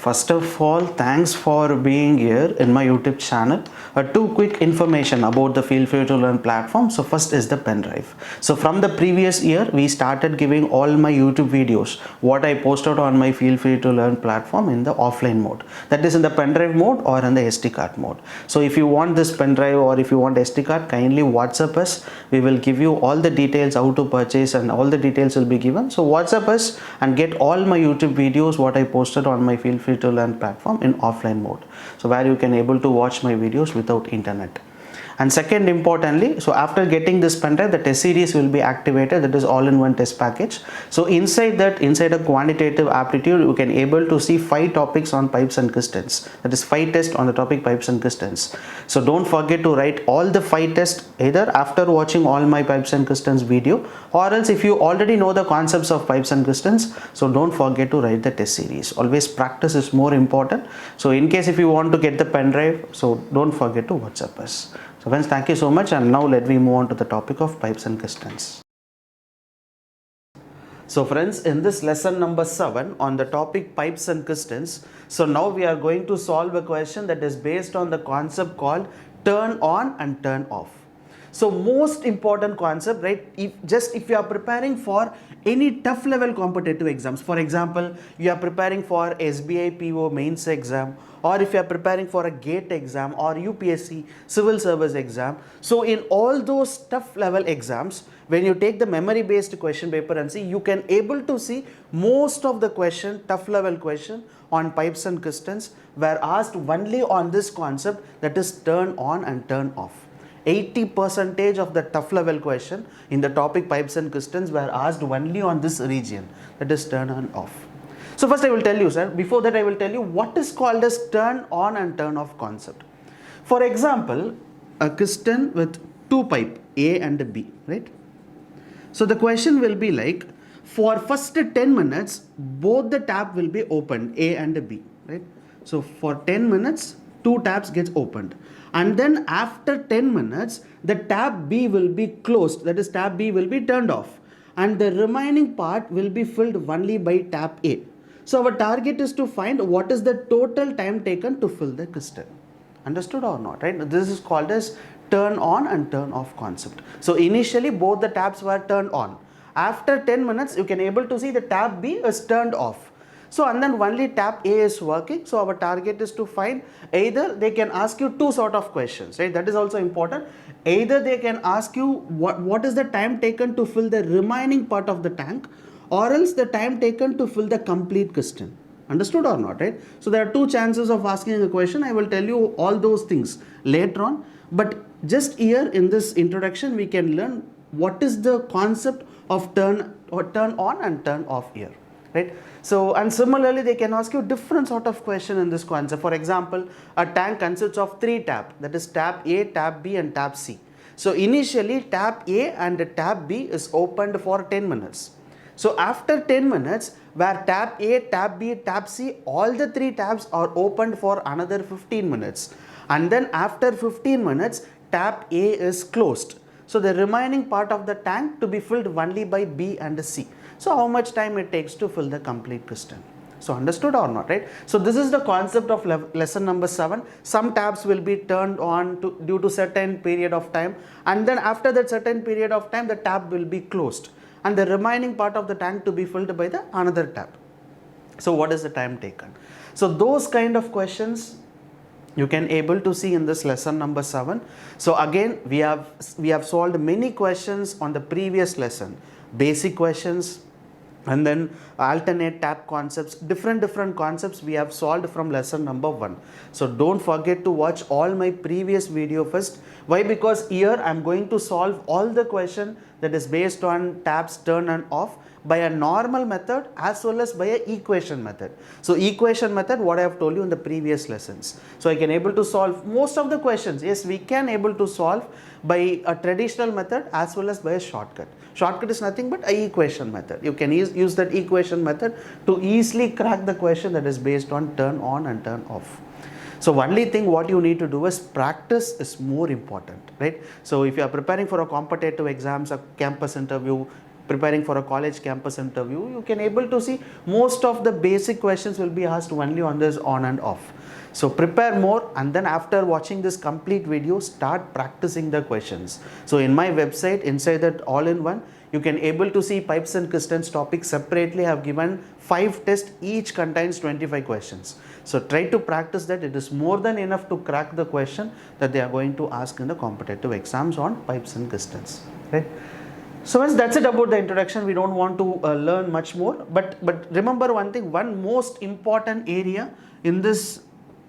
First of all, thanks for being here in my YouTube channel. Two quick information about the Feel Free to Learn platform. So first is the pen drive. So from the previous year, we started giving all my YouTube videos, what I posted on my Feel Free to Learn platform in the offline mode. That is in the pen drive mode or in the SD card mode. So if you want this pen drive or if you want SD card, kindly WhatsApp us. We will give you all the details how to purchase and all the details will be given. So WhatsApp us and get all my YouTube videos, what I posted on my Feel Free to Learn platform in offline mode, so where you can able to watch my videos without internet. And second, importantly, so after getting this pen drive, the test series will be activated. That is all-in-one test package. So inside a quantitative aptitude, you can able to see 5 topics on pipes and pistons. That is 5 tests on the topic pipes and pistons. So don't forget to write all the 5 tests either after watching all my pipes and pistons video, or else if you already know the concepts of pipes and pistons, so don't forget to write the test series. Always practice is more important. So in case if you want to get the pen drive, so don't forget to WhatsApp us. So friends, thank you so much, and now let me move on to the topic of pipes and pistons. So friends, in this lesson number 7 on the topic pipes and pistons, so now we are going to solve a question that is based on the concept called turn on and turn off. So most important concept, right? If you are preparing for any tough level competitive exams, for example, you are preparing for SBI PO mains exam, or if you are preparing for a GATE exam or UPSC civil service exam, so in all those tough level exams, when you take the memory based question paper and see, you can able to see most of the question, tough level question on pipes and pistons were asked only on this concept, that is turn on and turn off. 80% of the tough level question in the topic pipes and pistons were asked only on this region, that is turn on off. So first I will tell you, sir, before that I will tell you what is called as turn on and turn off concept. For example, a piston with 2 pipe A and B, right? So the question will be like, for first 10 minutes, both the tap will be opened, A and B, right? So for 10 minutes, 2 taps gets opened. And then after 10 minutes, the tap B will be closed, that is tap B will be turned off. And the remaining part will be filled only by tap A. So our target is to find what is the total time taken to fill the piston. Understood or not, right? This is called as turn on and turn off concept. So initially both the taps were turned on. After 10 minutes, you can able to see the tap B is turned off. So and then only tap A is working. So our target is to find, either they can ask you 2 sort of questions, right? That is also important. Either they can ask you what is the time taken to fill the remaining part of the tank, or else the time taken to fill the complete piston. Understood or not, right? So there are 2 chances of asking a question. I will tell you all those things later on. But just here in this introduction, we can learn what is the concept of turn on and turn off here, right? So and similarly they can ask you different sort of question in this concept. For example, a tank consists of 3 taps, that is tap A, tap B and tap C. So initially tap A and tap B is opened for 10 minutes. So after 10 minutes, where tap A, tap B, tap C, all the 3 taps are opened for another 15 minutes. And then after 15 minutes, tap A is closed. So the remaining part of the tank to be filled only by B and C. So how much time it takes to fill the complete piston? So understood or not, right? So this is the concept of lesson number 7. Some taps will be turned on due to certain period of time, and then after that certain period of time, the tap will be closed, and the remaining part of the tank to be filled by the another tap. So what is the time taken? So those kind of questions you can able to see in this lesson number 7. So again, we have solved many questions on the previous lesson, basic questions, and then alternate tap concepts, different concepts we have solved from lesson number 1. So don't forget to watch all my previous video first. Why? Because here I am going to solve all the question that is based on taps turn and off by a normal method as well as by a equation method. So equation method, what I have told you in the previous lessons. So I can able to solve most of the questions. Yes, we can able to solve by a traditional method as well as by a shortcut. Shortcut is nothing but a equation method. You can use that equation method to easily crack the question that is based on turn on and turn off. So only thing what you need to do is practice is more important, right? So if you are preparing for a competitive exams, a campus interview, preparing for a college campus interview, you can able to see most of the basic questions will be asked only on this on and off. So prepare more, and then after watching this complete video, start practicing the questions. So in my website, inside that all-in-one, you can able to see pipes and pistons topic separately. I have given 5 tests, each contains 25 questions. So try to practice that. It is more than enough to crack the question that they are going to ask in the competitive exams on pipes and pistons. Right? So that's it about the introduction. We don't want to learn much more, but remember one thing, one most important area in this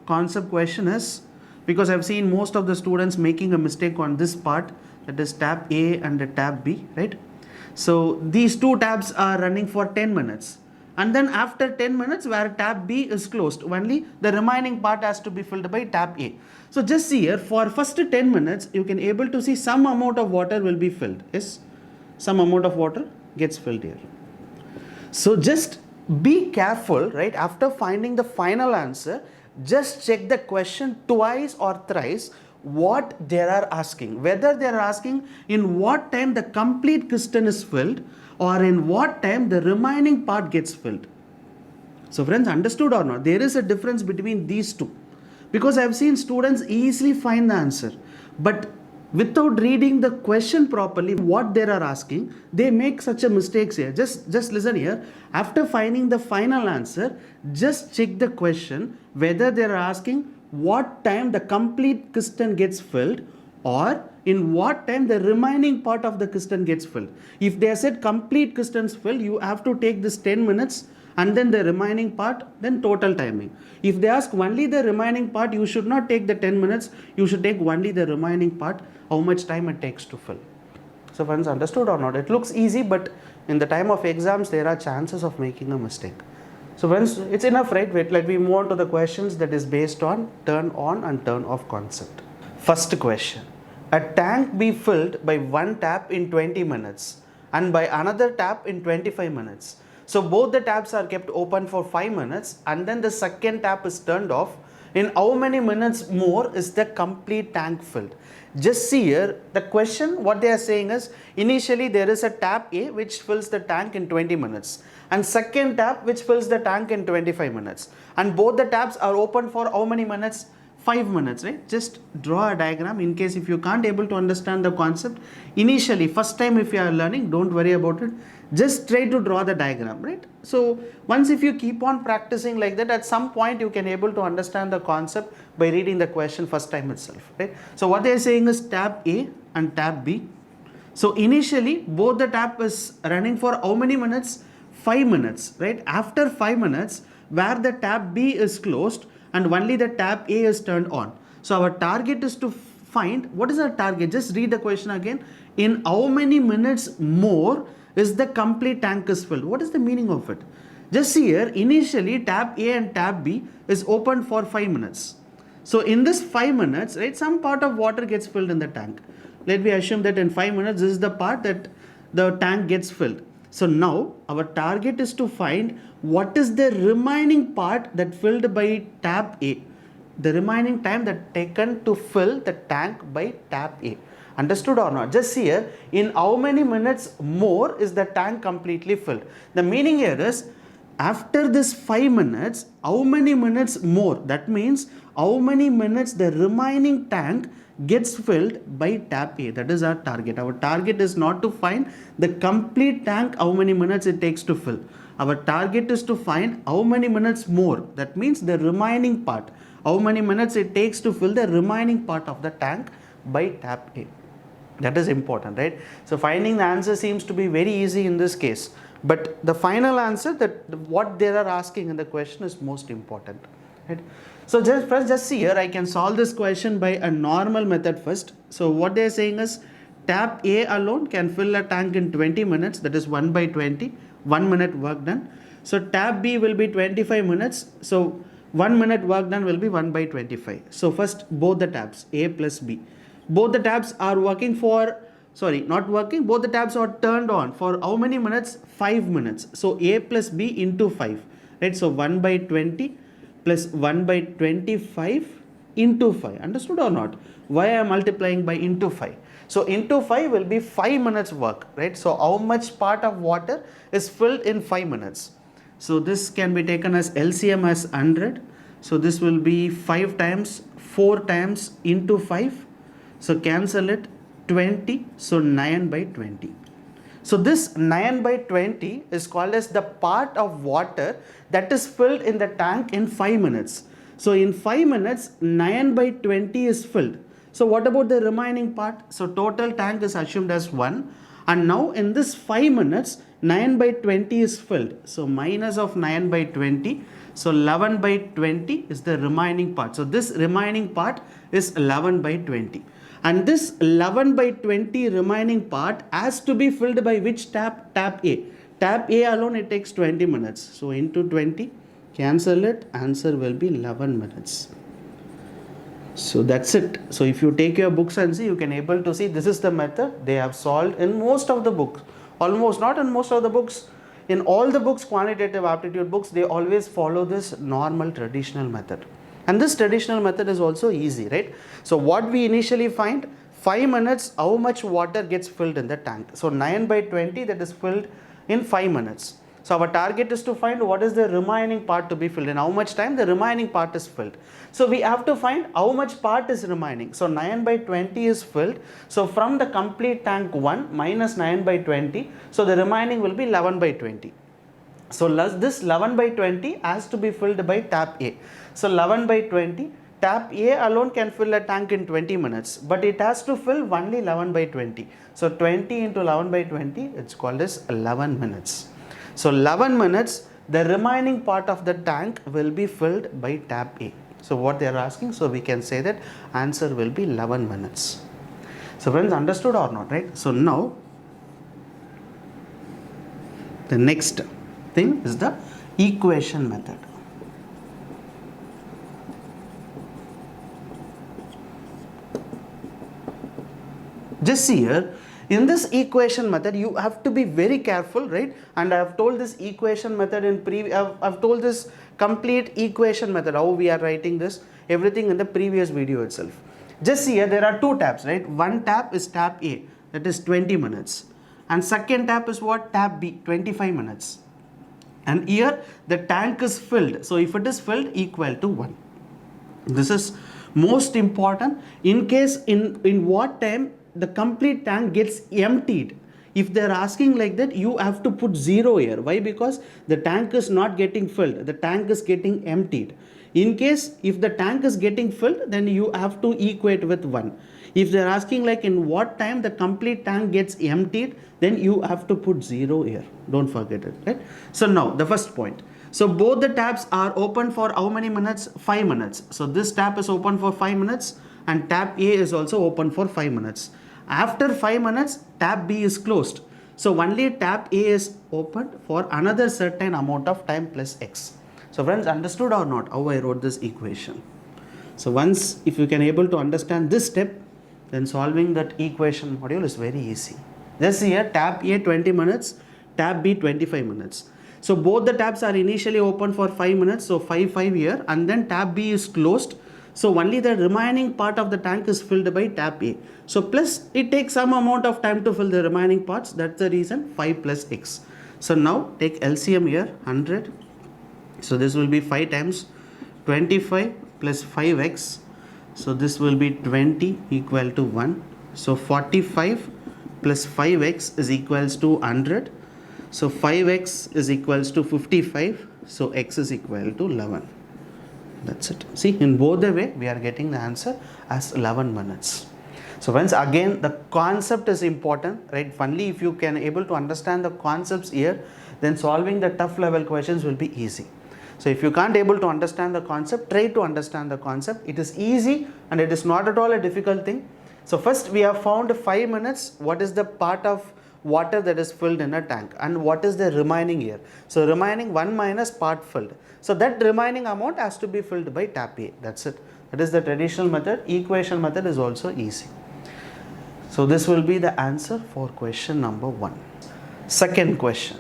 concept question is, because I've seen most of the students making a mistake on this part, that is tab A and the tab B, right? So these two tabs are running for 10 minutes, and then after 10 minutes where tab B is closed, only the remaining part has to be filled by tab A. So just see here, for first 10 minutes you can able to see some amount of water will be filled. Yes, some amount of water gets filled here. So just be careful, right? After finding the final answer, just check the question twice or thrice what they are asking, whether they are asking in what time the complete cistern is filled or in what time the remaining part gets filled. So friends, understood or not? There is a difference between these two, because I have seen students easily find the answer, but without reading the question properly, what they are asking, they make such a mistakes here. Just listen here. After finding the final answer, just check the question whether they are asking what time the complete cistern gets filled or in what time the remaining part of the cistern gets filled. If they said complete cistern filled, you have to take this 10 minutes and then the remaining part, then total timing. If they ask only the remaining part, you should not take the 10 minutes, you should take only the remaining part, how much time it takes to fill. So friends, understood or not? It looks easy, but in the time of exams, there are chances of making a mistake. So friends, it's enough, right? Wait, let me move on to the questions that is based on turn on and turn off concept. First question. A tank be filled by one tap in 20 minutes and by another tap in 25 minutes. So both the taps are kept open for 5 minutes and then the second tap is turned off. In how many minutes more is the complete tank filled? Just see here, the question, what they are saying is, initially there is a tap A which fills the tank in 20 minutes and second tap which fills the tank in 25 minutes. And both the taps are open for how many minutes? 5 minutes, right? Just draw a diagram in case if you can't able to understand the concept. Initially, first time if you are learning, don't worry about it. Just try to draw the diagram, right? So once if you keep on practicing like that, at some point you can able to understand the concept by reading the question first time itself, right? So what they are saying is tab A and tab B. So initially both the tap is running for how many minutes? 5 minutes, right? After 5 minutes where the tab B is closed and only the tab A is turned on. So our target is to find, what is our target? Just read the question again. In how many minutes more is the complete tank is filled? What is the meaning of it? Just see here, initially tab A and tab B is opened for 5 minutes. So in this 5 minutes, right, some part of water gets filled in the tank. Let me assume that in 5 minutes, this is the part that the tank gets filled. So now our target is to find what is the remaining part that filled by tab A. The remaining time that taken to fill the tank by tab A. Understood or not? Just see here, in how many minutes more is the tank completely filled? The meaning here is, after this 5 minutes, how many minutes more? That means how many minutes the remaining tank gets filled by tap A. That is our target. Our target is not to find the complete tank, how many minutes it takes to fill. Our target is to find how many minutes more. That means the remaining part. How many minutes it takes to fill the remaining part of the tank by tap A. That is important, right? So finding the answer seems to be very easy in this case. But the final answer, that what they are asking in the question, is most important. Right? So just see here, I can solve this question by a normal method first. So what they are saying is, tap A alone can fill a tank in 20 minutes, that is 1 by 20, 1 minute work done. So tap B will be 25 minutes, so 1 minute work done will be 1 by 25. So first both the taps, A plus B. Both the taps are working for, not working, both the taps are turned on for how many minutes? 5 minutes. So A plus B into 5, right? So 1 by 20 plus 1 by 25 into 5. Understood or not? Why I am multiplying by into 5? So into 5 will be 5 minutes work, right? So how much part of water is filled in 5 minutes? So this can be taken as LCM as 100. So this will be 5 times 4 times into 5. So cancel it, 20. So 9 by 20. So this 9 by 20 is called as the part of water that is filled in the tank in 5 minutes. So in 5 minutes, 9 by 20 is filled. So what about the remaining part? So total tank is assumed as 1. And now in this 5 minutes, 9 by 20 is filled. So minus of 9 by 20. So 11 by 20 is the remaining part. So this remaining part is 11 by 20. And this 11 by 20 remaining part has to be filled by which tap? Tap A. Tap A alone it takes 20 minutes. So into 20, cancel it, answer will be 11 minutes. So that's it. So if you take your books and see, you can able to see this is the method they have solved in most of the books. Almost, not in most of the books. In all the books, quantitative aptitude books, they always follow this normal traditional method. And this traditional method is also easy, right? So what we initially find, 5 minutes, how much water gets filled in the tank. So 9 by 20 that is filled in 5 minutes. So our target is to find what is the remaining part to be filled in how much time the remaining part is filled. So we have to find how much part is remaining. So 9 by 20 is filled. So from the complete tank 1 minus 9 by 20. So the remaining will be 11 by 20. So this 11 by 20 has to be filled by tap A. So 11 by 20, tap A alone can fill a tank in 20 minutes, but it has to fill only 11 by 20. So 20 into 11 by 20, it's called as 11 minutes. So 11 minutes, the remaining part of the tank will be filled by tap A. So what they are asking, so we can say that answer will be 11 minutes. So friends, understood or not, right? So now, the next thing is the equation method. Just see here, in this equation method, you have to be very careful, right? And I have told this equation method in I've told this complete equation method, how we are writing this, everything in the previous video itself. Just see here, there are two tabs, right? One tab is tab A, that is 20 minutes. And second tab is what? Tab B, 25 minutes. And here the tank is filled. So if it is filled, equal to 1. This is most important. In case in what time the complete tank gets emptied. If they are asking like that, you have to put 0 here. Why? Because the tank is not getting filled. The tank is getting emptied. In case if the tank is getting filled, then you have to equate with 1. If they are asking like in what time the complete tank gets emptied, then you have to put 0 here. Don't forget it, right? So now the first point. So both the tabs are open for how many minutes? 5 minutes. So this tab is open for 5 minutes and tab A is also open for 5 minutes. After 5 minutes, tab B is closed. So only tab A is opened for another certain amount of time plus X. So friends, understood or not how I wrote this equation? So once if you can able to understand this step, then solving that equation module is very easy. Just here, tab A 20 minutes, tab B 25 minutes. So both the tabs are initially open for 5 minutes. So 5 here, and then tab B is closed. So only the remaining part of the tank is filled by tab A. So plus it takes some amount of time to fill the remaining parts. That's the reason 5 plus X. So now take LCM here, 100. So this will be 5 times 25 plus 5x. So this will be 20 equal to 1. So 45 plus 5x is equals to 100. So 5x is equals to 55. So x is equal to 11. That's it. See, in both the way we are getting the answer as 11 minutes. So friends, again the concept is important, right? Only if you can able to understand the concepts here, then solving the tough level questions will be easy. So if you can't able to understand the concept, try to understand the concept. It is easy and it is not at all a difficult thing. So first we have found 5 minutes. What is the part of water that is filled in a tank and what is the remaining here? So remaining 1 minus part filled. So that remaining amount has to be filled by tap A. That's it. That is the traditional method. Equation method is also easy. So this will be the answer for question number 1. Second question.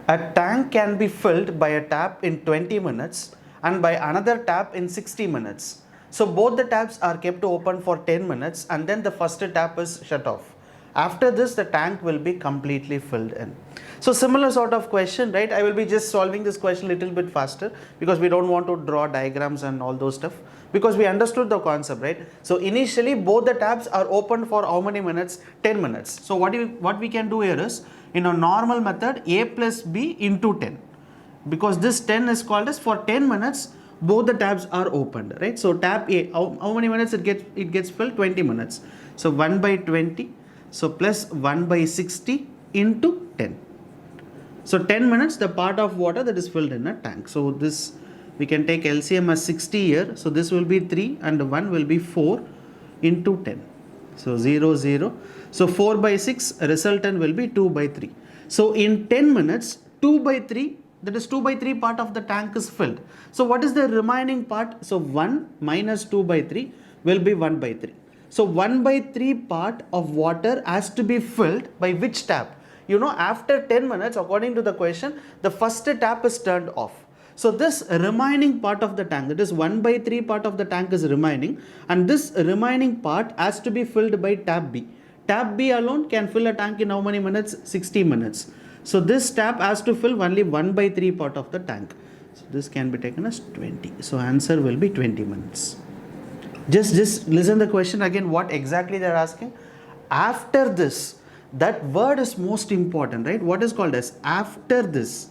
A tank can be filled by a tap in 20 minutes and by another tap in 60 minutes. So both the taps are kept open for 10 minutes and then the first tap is shut off. After this, the tank will be completely filled in. So similar sort of question, right? I will be just solving this question a little bit faster because we don't want to draw diagrams and all those stuff, because we understood the concept, right? So initially both the taps are open for how many minutes? 10 minutes. So what we can do here is, in a normal method, A plus B into 10. Because this 10 is called as for 10 minutes both the tabs are opened, right? So tap A, how many minutes it gets filled? 20 minutes. So 1 by 20, so plus 1 by 60 into 10. So 10 minutes the part of water that is filled in a tank. So this we can take LCM as 60 here. So this will be 3 and 1 will be 4 into 10. So 0, 0. So 4 by 6 resultant will be 2 by 3. So in 10 minutes 2 by 3, that is 2 by 3 part of the tank is filled. So what is the remaining part? So 1 minus 2 by 3 will be 1 by 3. So 1 by 3 part of water has to be filled by which tap? You know, after 10 minutes, according to the question, the first tap is turned off. So this remaining part of the tank, that is 1 by 3 part of the tank is remaining, and this remaining part has to be filled by tap B. Tap B alone can fill a tank in how many minutes? 60 minutes. So this tap has to fill only 1 by 3 part of the tank. So this can be taken as 20. So answer will be 20 minutes. Just listen the question again, what exactly they are asking. After this, that word is most important, right? What is called as after this.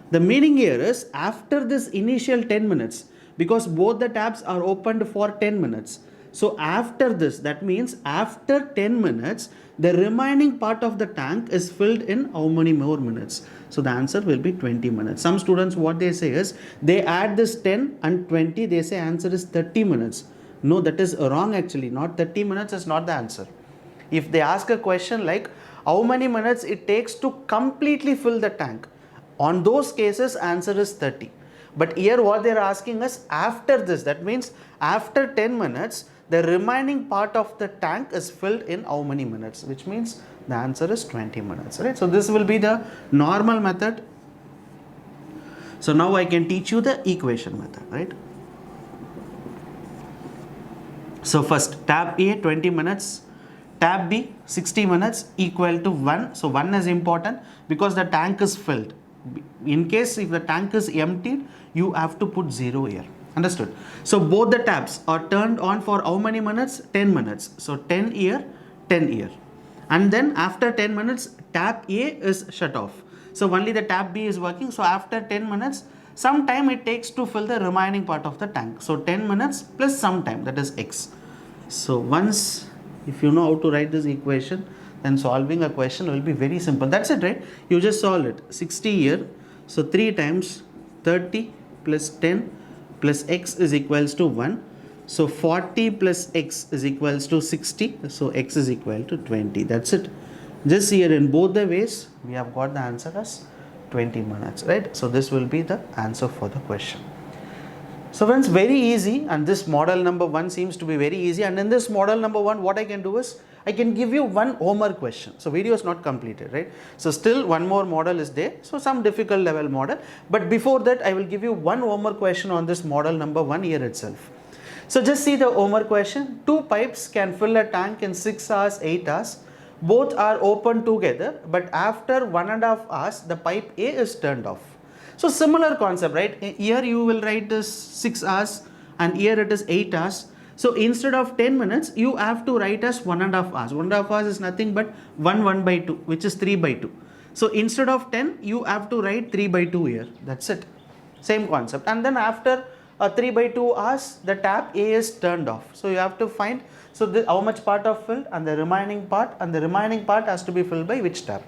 The meaning here is after this initial 10 minutes, because both the taps are opened for 10 minutes. So after this, that means after 10 minutes, the remaining part of the tank is filled in how many more minutes? So the answer will be 20 minutes. Some students, what they say is, they add this 10 and 20, they say answer is 30 minutes. No, that is wrong actually. Not 30 minutes is not the answer. If they ask a question like, how many minutes it takes to completely fill the tank? On those cases, answer is 30. But here what they are asking us, after this, that means after 10 minutes, the remaining part of the tank is filled in how many minutes, which means the answer is 20 minutes, right? So this will be the normal method. So now I can teach you the equation method, right? So first tab A 20 minutes, tab B 60 minutes equal to 1. So 1 is important because the tank is filled. In case if the tank is emptied, you have to put 0 here. Understood? So both the taps are turned on for how many minutes? 10 minutes. So 10 here, 10 here. And then after 10 minutes, tap A is shut off. So only the tap B is working. So after 10 minutes, some time it takes to fill the remaining part of the tank. So 10 minutes plus some time, that is X. So once, if you know how to write this equation, then solving a question will be very simple. That's it, right? You just solve it. 60 here. So 3 times 30 plus 10 plus X is equals to 1. So 40 plus X is equals to 60. So X is equal to 20. That's it. Just here in both the ways, we have got the answer as 20 minutes, right? So this will be the answer for the question. So friends, very easy, and this model number 1 seems to be very easy. And in this model number 1, what I can do is, I can give you one homework question. So video is not completed, right? So still one more model is there. So some difficult level model. But before that, I will give you one homework question on this model number 1 here itself. So just see the homework question. 2 pipes can fill a tank in 6 hours, 8 hours. Both are open together, but after 1.5 hours, the pipe A is turned off. So similar concept, right? Here you will write this 6 hours and here it is 8 hours. So instead of 10 minutes, you have to write as 1.5 hours. 1.5 hours is nothing but 1 by 2, which is 3 by 2. So instead of 10, you have to write 3 by 2 here. That's it. Same concept. And then after 3 by 2 hours, the tap A is turned off. So you have to find how much part of filled and the remaining part has to be filled by which tap.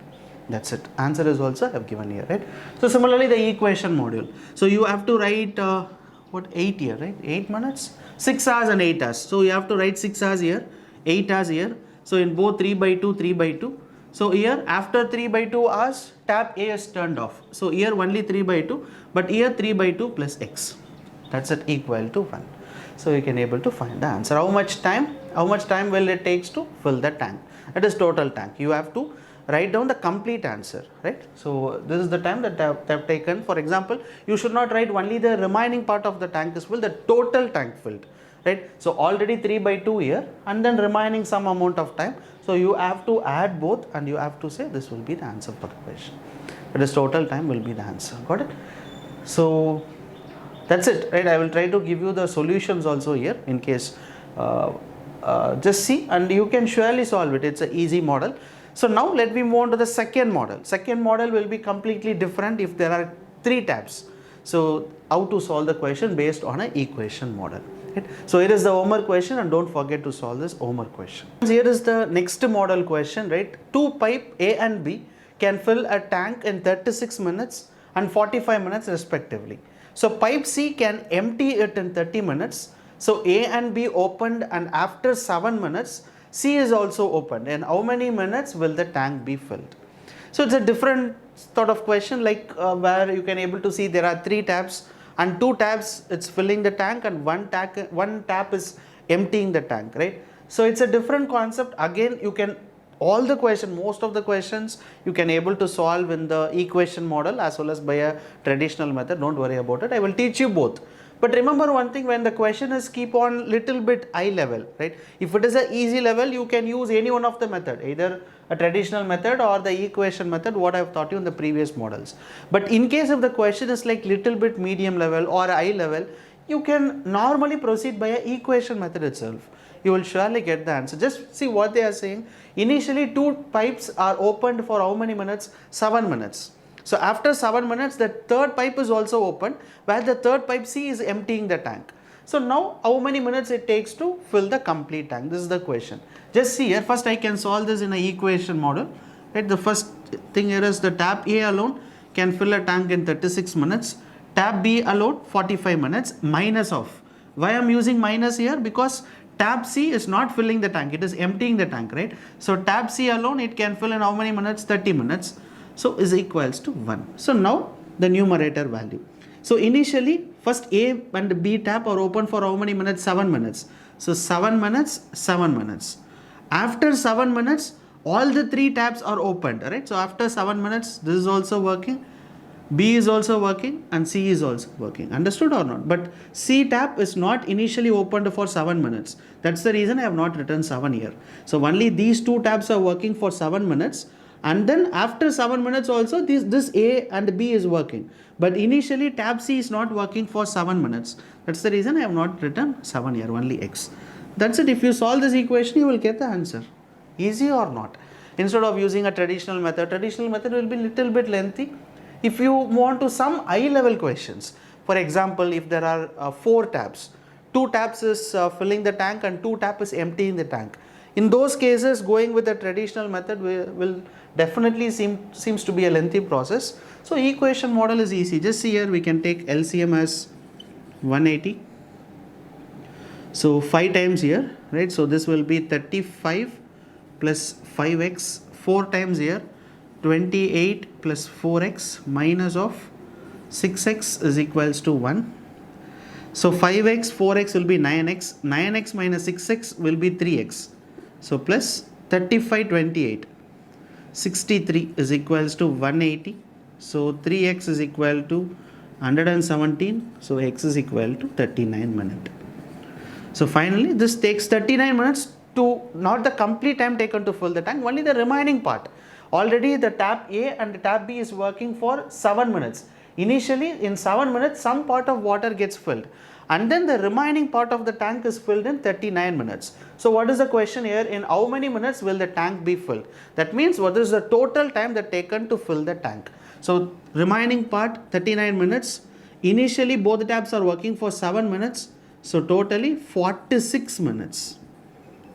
That's it. Answer is also I have given here, right? So similarly, the equation module. So you have to write 8 here, right? 8 minutes, 6 hours and 8 hours. So you have to write 6 hours here, 8 hours here. So in both 3 by 2, 3 by 2. So here after 3 by 2 hours, tap A is turned off. So here only 3 by 2, but here 3 by 2 plus X. That's it, equal to 1. So you can able to find the answer. How much time will it takes to fill the tank? That is total tank. You have to write down the complete answer, right? So this is the time that they have taken. For example, you should not write only the remaining part of the tank is filled, the total tank filled. right? So already 3 by 2 here, and then remaining some amount of time. So you have to add both, and you have to say this will be the answer for the question. That is total time will be the answer. Got it? So that's it, right? I will try to give you the solutions also here in case. Just see, and you can surely solve it. It's an easy model. So now let me move on to the second model. Second model will be completely different if there are 3 tabs. So how to solve the question based on an equation model. Right? So here is the homework question, and don't forget to solve this homework question. Here is the next model question, right? 2 pipe A and B can fill a tank in 36 minutes and 45 minutes respectively. So pipe C can empty it in 30 minutes. So A and B opened, and after 7 minutes C is also opened, and how many minutes will the tank be filled? So it's a different sort of question, like where you can able to see there are 3 taps, and 2 taps it's filling the tank, and one tap is emptying the tank, right? So it's a different concept. Again, you can most of the questions you can able to solve in the equation model as well as by a traditional method. Don't worry about it. I will teach you both. But remember one thing, when the question is keep on little bit eye level, right? If it is a easy level, you can use any one of the method, either a traditional method or the equation method, what I have taught you in the previous models. But in case if the question is like little bit medium level or eye level, you can normally proceed by a equation method itself. You will surely get the answer. Just see what they are saying. Initially 2 pipes are opened for how many minutes? 7 minutes. So after 7 minutes, the third pipe is also opened, where the third pipe C is emptying the tank. So now how many minutes it takes to fill the complete tank? This is the question. Just see here, first I can solve this in an equation model. Right? The first thing here is the tap A alone can fill a tank in 36 minutes. Tap B alone 45 minutes minus of. Why I am using minus here? Because tap C is not filling the tank, it is emptying the tank, right? So tap C alone, it can fill in how many minutes? 30 minutes. So is equals to 1. So now the numerator value. So initially first A and B tap are open for how many minutes? 7 minutes. So 7 minutes, 7 minutes. After 7 minutes, all the 3 taps are opened, right? So after 7 minutes, this is also working, B is also working, and C is also working. Understood or not? But C tap is not initially opened for 7 minutes. That's the reason I have not written 7 here. So only these 2 taps are working for 7 minutes. And then after 7 minutes also this A and B is working. But initially tap C is not working for 7 minutes. That's the reason I have not written 7 here, only X. That's it. If you solve this equation, you will get the answer. Easy or not? Instead of using a traditional method will be little bit lengthy. If you want to some eye level questions, for example, if there are 4 taps, 2 taps is filling the tank and 2 taps is emptying the tank. In those cases, going with the traditional method will definitely seems to be a lengthy process. So equation model is easy. Just see here, we can take LCM as 180. So 5 times here, right? So this will be 35 plus 5x, 4 times here, 28 plus 4x minus of 6x is equals to 1. So 5x, 4x will be 9x, 9x minus 6x will be 3x. So plus 35, 28, 63 is equals to 180. So 3x is equal to 117. So x is equal to 39 minutes. So finally this takes 39 minutes to not the complete time taken to fill the tank, only the remaining part. Already the tap A and the tap B is working for 7 minutes. Initially in 7 minutes some part of water gets filled, and then the remaining part of the tank is filled in 39 minutes. So what is the question here? In how many minutes will the tank be filled? That means what is the total time that taken to fill the tank? So remaining part 39 minutes. Initially both taps are working for 7 minutes. So totally 46 minutes.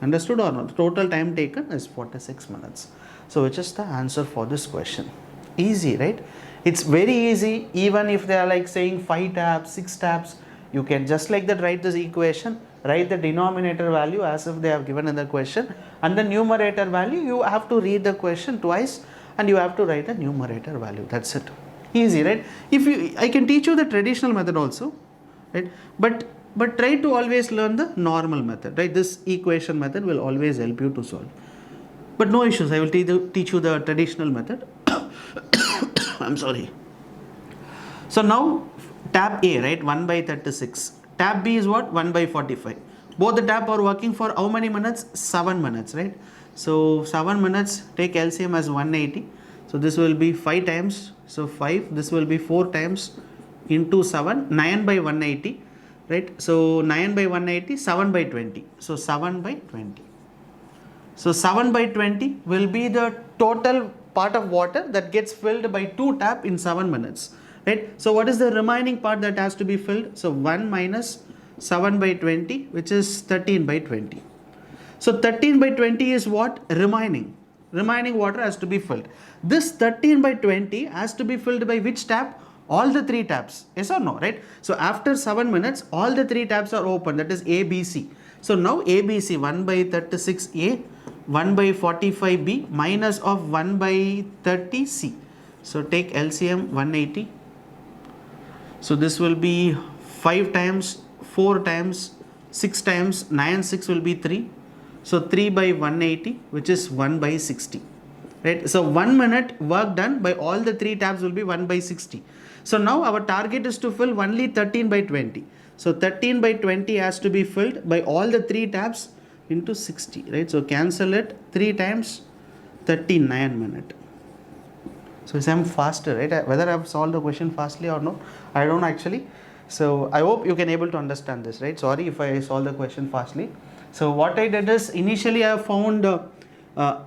Understood or not? Total time taken is 46 minutes. So which is the answer for this question? Easy, right? It's very easy. Even if they are like saying 5 taps, 6 taps, you can just like that write this equation, write the denominator value as if they have given in the question, and the numerator value you have to read the question twice and you have to write the numerator value. That's it. Easy, right? I can teach you the traditional method also, right? But try to always learn the normal method, right? This equation method will always help you to solve. But no issues, I will teach you the traditional method. I'm sorry. So now tap A, right? 1 by 36. Tap B is what? 1 by 45. Both the tap are working for how many minutes? 7 minutes, right? So 7 minutes, take LCM as 180. So this will be 5 times. So 5, this will be 4 times into 7, 9 by 180, right? So 9 by 180, 7 by 20. So 7 by 20. So 7 by 20 will be the total part of water that gets filled by 2 tap in 7 minutes, right? So what is the remaining part that has to be filled? So 1 minus 7 by 20, which is 13 by 20. So 13 by 20 is what? Remaining. Remaining water has to be filled. This 13 by 20 has to be filled by which tap? All the 3 taps. Yes or no, right? So after 7 minutes, all the 3 taps are open. That is A, B, C. So now A, B, C, 1 by 36A, 1 by 45B minus of 1 by 30C. So take LCM 180. So this will be 5 times, 4 times, 6 times, 9, 6 will be 3. So 3 by 180, which is 1 by 60. Right? So 1 minute work done by all the 3 taps will be 1 by 60. So now our target is to fill only 13 by 20. So 13 by 20 has to be filled by all the 3 taps into 60, right? So cancel it, 3 times 39 minute. So I'm faster, right? Whether I've solved the question fastly or not, I don't actually. So I hope you can able to understand this, right? Sorry if I solved the question fastly. So what I did is, initially I found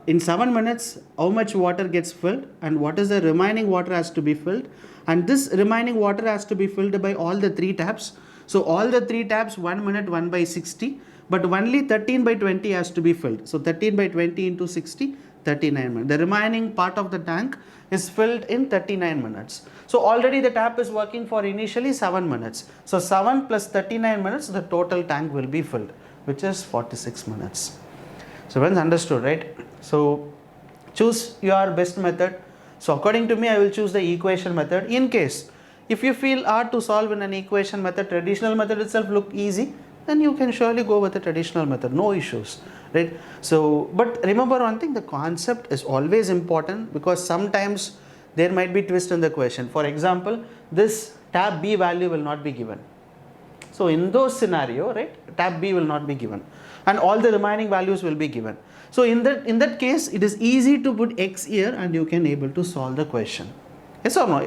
in 7 minutes how much water gets filled and what is the remaining water has to be filled, and this remaining water has to be filled by all the 3 taps. So all the 3 taps 1 minute 1 by 60, but only 13 by 20 has to be filled. So 13 by 20 into 60, 39 minutes. The remaining part of the tank is filled in 39 minutes. So already the tap is working for initially 7 minutes. So 7 plus 39 minutes, the total tank will be filled, which is 46 minutes. So friends, understood, right? So choose your best method. So according to me, I will choose the equation method. In case if you feel hard to solve in an equation method, traditional method itself look easy, then you can surely go with the traditional method, no issues, right? So but remember one thing, the concept is always important, because sometimes there might be twist in the question. For example, this tab B value will not be given. So in those scenario, right, tab B will not be given and all the remaining values will be given. So in that case, it is easy to put X here and you can able to solve the question. Yes or no?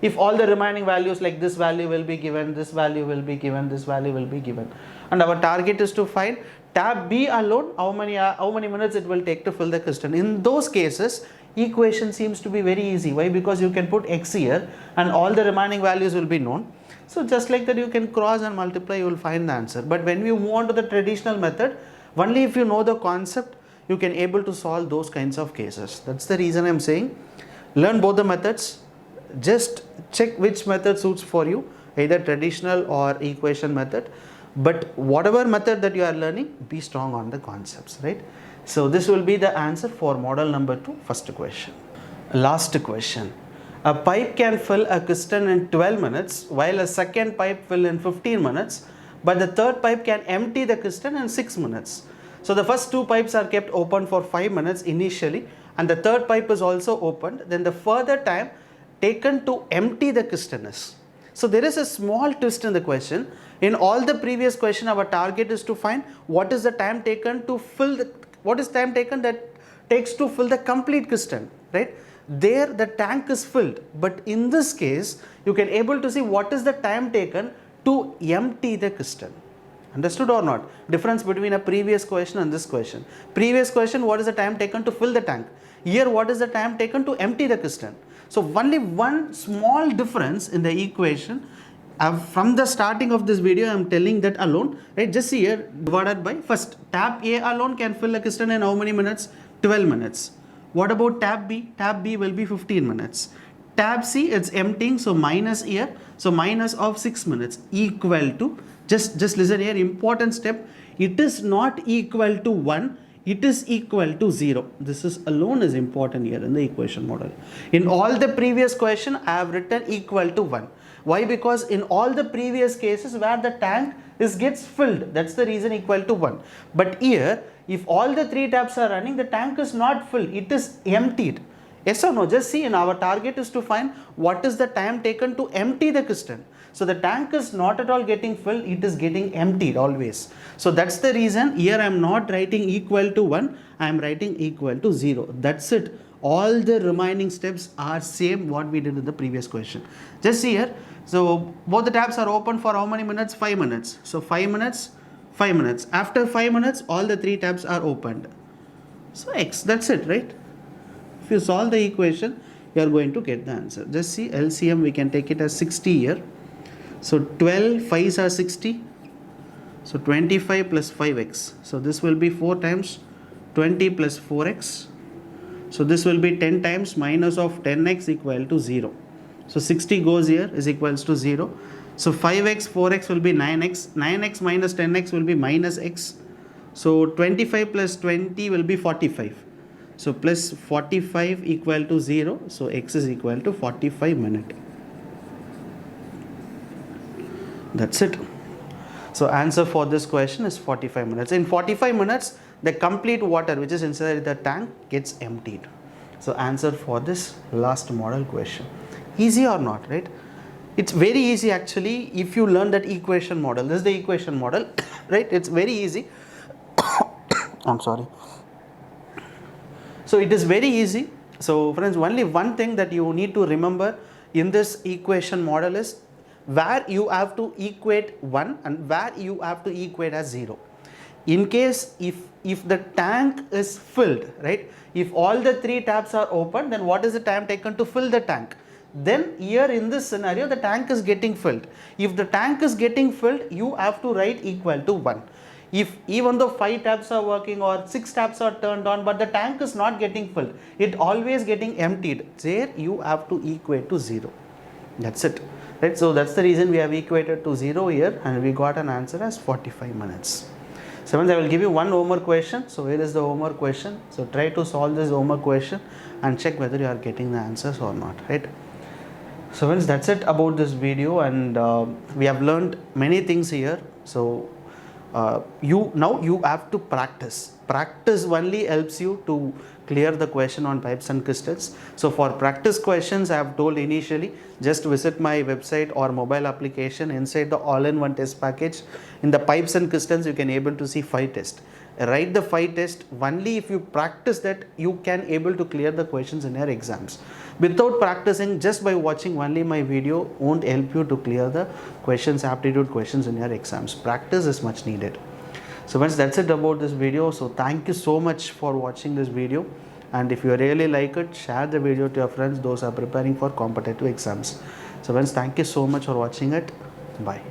If all the remaining values, like this value will be given, this value will be given, this value will be given, and our target is to find tab B alone, how many minutes it will take to fill the cistern. In those cases, equation seems to be very easy. Why? Because you can put X here and all the remaining values will be known. So just like that, you can cross and multiply, you will find the answer. But when we move on to the traditional method, only if you know the concept, you can able to solve those kinds of cases. That's the reason I'm saying, learn both the methods. Just check which method suits for you, either traditional or equation method. But whatever method that you are learning, be strong on the concepts, right? So this will be the answer for model number 2, first question. Last question. A pipe can fill a cistern in 12 minutes, while a second pipe fill in 15 minutes, but the third pipe can empty the cistern in 6 minutes. So the first 2 pipes are kept open for 5 minutes initially, and the third pipe is also opened. Then the further time taken to empty the cistern is. So there is a small twist in the question. In all the previous question, our target is to find what is the time taken to fill the, what is time taken that takes to fill the complete cistern, right? There the tank is filled, but in this case you can able to see what is the time taken to empty the cistern. Understood or not? Difference between a previous question and this question. Previous question, what is the time taken to fill the tank? Here, what is the time taken to empty the cistern? So only one small difference in the equation. From the starting of this video, I am telling that alone, right? Just see here, divided by, first tab A alone can fill a cistern in how many minutes? 12 minutes. What about tab B? Tab B will be 15 minutes. Tab C, it's emptying, so minus here, so minus of 6 minutes, equal to, just listen here, important step, it is not equal to 1, it is equal to 0. This is alone is important here in the equation model. In all the previous question, I have written equal to 1. Why? Because in all the previous cases where the tank gets filled, that's the reason equal to 1. But here, if all the 3 taps are running, the tank is not filled, it is emptied. Yes or no? Just see, in our target is to find what is the time taken to empty the cistern. So the tank is not at all getting filled, it is getting emptied always. So that's the reason here I am not writing equal to 1, I am writing equal to 0. That's it. All the remaining steps are same what we did in the previous question. Just see here. So both the taps are open for how many minutes? 5 minutes. So 5 minutes, 5 minutes. After 5 minutes, all the 3 taps are opened. So X, that's it, right? If you solve the equation, you are going to get the answer. Just see LCM, we can take it as 60 here. So 12 5s are 60. So 25 plus 5x. So this will be 4 times 20 plus 4x. So this will be 10 times minus of 10x equal to 0. So 60 goes here is equals to 0. So 5x, 4x will be 9x. 9x minus 10x will be minus x. So 25 plus 20 will be 45. So plus 45 equal to 0. So x is equal to 45 minutes. That's it. So answer for this question is 45 minutes. In 45 minutes, the complete water which is inside the tank gets emptied. So answer for this last model question. Easy or not, right? It's very easy actually if you learn that equation model. This is the equation model, right? It's very easy. I'm sorry. So it is very easy. So friends, only one thing that you need to remember in this equation model is where you have to equate 1 and where you have to equate as 0. In case if the tank is filled, right, if all the 3 taps are open, then what is the time taken to fill the tank? Then here in this scenario, the tank is getting filled. If the tank is getting filled, you have to write equal to 1. If even though 5 taps are working or 6 taps are turned on, but the tank is not getting filled, it always getting emptied, there you have to equate to 0. That's it. Right, so that's the reason we have equated to 0 here and we got an answer as 45 minutes. So I will give you one homework question. So here is the homework question. So try to solve this homework question and check whether you are getting the answers or not, right? So friends, that's it about this video, and we have learned many things here. So you have to practice. Practice only helps you to clear the question on pipes and crystals. So for practice questions, I have told initially, just visit my website or mobile application. Inside the all-in-one test package, in the pipes and crystals, you can able to see 5 tests. Write the 5 tests. Only if you practice that, you can able to clear the questions in your exams. Without practicing, just by watching only my video won't help you to clear the questions, aptitude questions in your exams. Practice is much needed. So friends, that's it about this video. So thank you so much for watching this video, and if you really like it, share the video to your friends, those are preparing for competitive exams. So friends, thank you so much for watching it. Bye.